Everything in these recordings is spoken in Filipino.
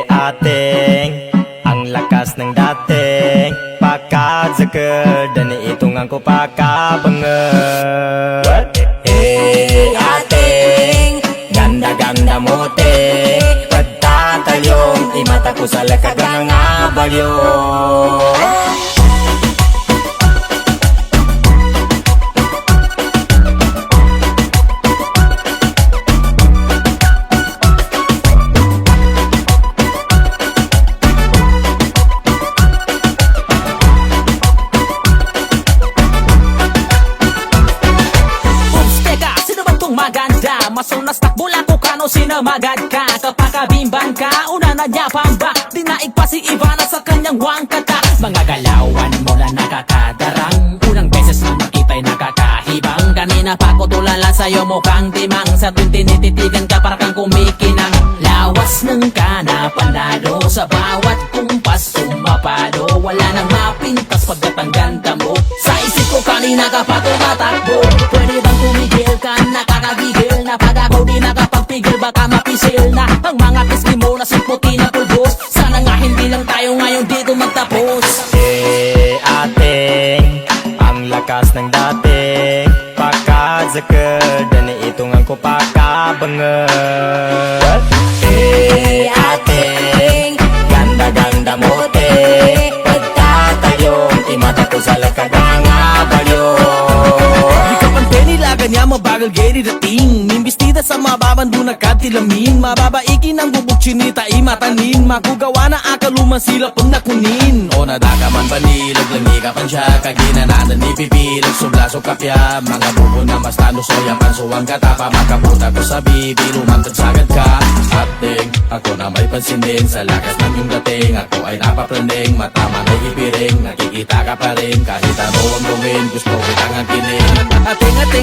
Ating ang lakas ng dating pakadzakad dan itong ang kupakabangan. Ating ganda-ganda mote pagtatayong imata ko sa lakagang abalyo. Masunas takbo lang ko kano sinamagad ka. Kapag kabimban ka, una na niya pamba. Dinaig pa si Ivana sa kanyang wangkata. Mga galawan mo na nakakadarang. Unang beses na makita'y nakakahibang. Kanina pa ko tulala sa'yo mukhang timang. Sa tuwing tinititigan ka para kang kumikinang. Lawas ng kana panalo. Sa bawat kumpas sumapalo. Wala nang mapintas pagkat ang ganda mo. Sa isip ko kanina ka pa tumatakbo. Pwede bang tumigil ka, nakakagigil na pag ako di nakapagpigil baka mapisil na ang mga pisngi mo na simputi na pulbos. Sana nga hindi lang tayo ngayon dito magtapos. Ating ang lakas ng dating pakadzakad dan itong ang kupakabangan. Ating ganda-ganda mote pagtatayong imata ko sa lakagang abalyo. Kanya mabagal geri dating Mimbistida sa mababan doon nagkatilamin Mababaikin ang bubuk chinita imatanin Makugawa na akaluman sila pag nakunin O nadakaman panilag langi ka pan siya Kaginananan ni pipilag sublaso kapya Mga bubo na bastano soya pansuwang katapa Makaputa ko sa bibi lumantad sagad ka Ating ako na may pansin din Sa lakas ng yung dating Ako ay napaprending Matama na ipiring Nakikita ka pa rin Kahit ano ang gawin Gusto kitang angkinin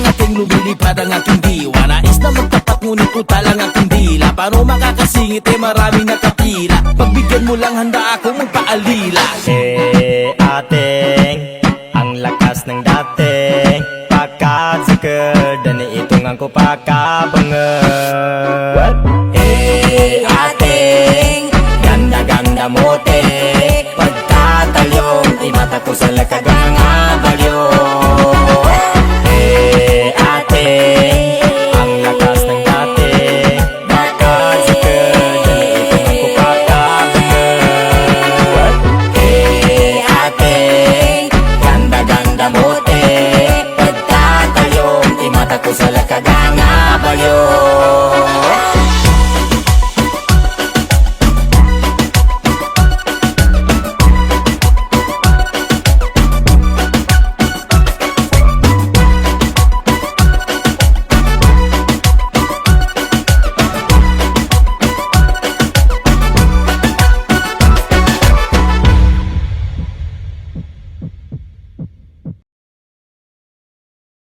Ating lumilipad ang aking diwa Nais na magtapat ngunit uta lang aking dila Paano makakasingit marami nakapila Pagbigyan mo lang handa ako magpaalila. Ating ang lakas ng dating pakadzakad dan itong ang kupakabangan. Ating ganda-ganda mote pagtatalyong imata ko sa lakagang